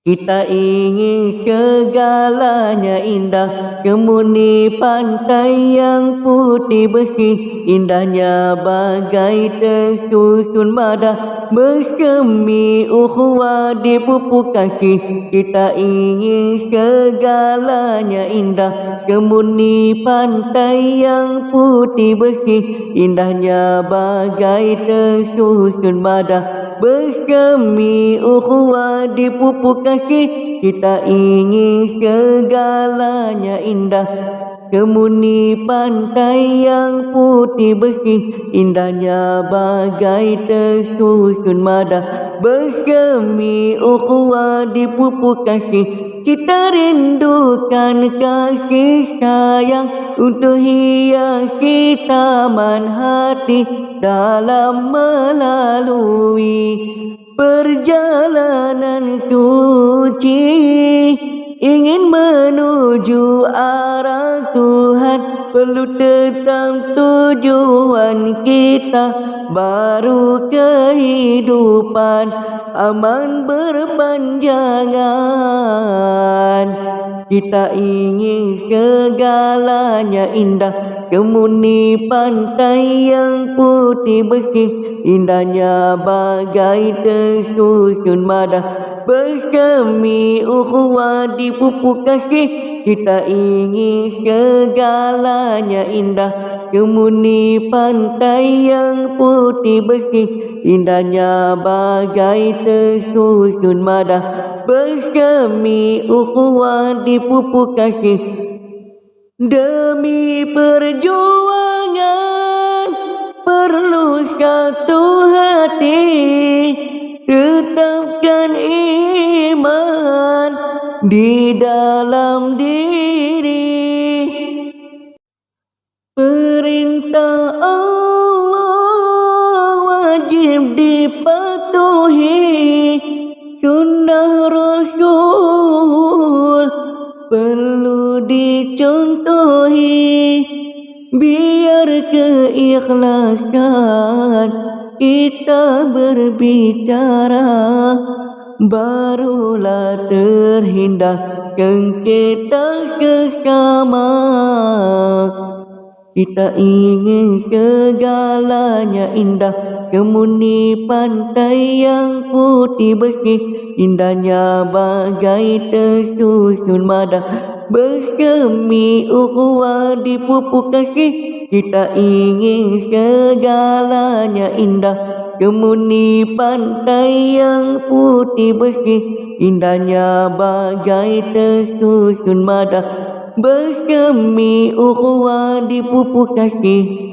Kita ingin segalanya indah, semurni pantai yang putih bersih, indahnya bagai tersusun madah, bersemi ukhuwah di pupuk kasih. Kita ingin segalanya indah, semurni pantai yang putih bersih, indahnya bagai tersusun madah, bersemi ukhuwah di pupuk kasih. Kita ingin segalanya indah, semurni pantai yang putih bersih, indahnya bagai tersusun madah, bersemi ukhuwah di pupuk kasih. Kita rindukan kasih sayang untuk hiasi taman hati dalam melalui perjalanan suci, ingin menuju arah Tuhan, perlu tetap tujuan kita, baru kehidupan aman berpanjangan. Kita ingin segalanya indah, semurni pantai yang putih bersih, indahnya bagai tersusun madah, bersemi ukhuwah di pupuk kasih. Kita ingin segalanya indah, semurni pantai yang putih bersih, indahnya bagai tersusun madah, bersemi ukhuwah di pupuk kasih. Demi perjuangan perlu satu hati, tetapkan iman di dalam diri. Perintah Allah wajib dipatuhi, sunnah Rasul perlu dicontohi. Biar keikhlasan kita berbicara, barulah terhindar sengketa sesama. Kita ingin segalanya indah, semurni pantai yang putih bersih, indahnya bagai tersusun madah, bersemi ukhuwah di pupuk kasih. Kita ingin segalanya indah, semurni pantai yang putih bersih, indahnya bagai tersusun madah, bersemi ukhuwah di pupuk kasih.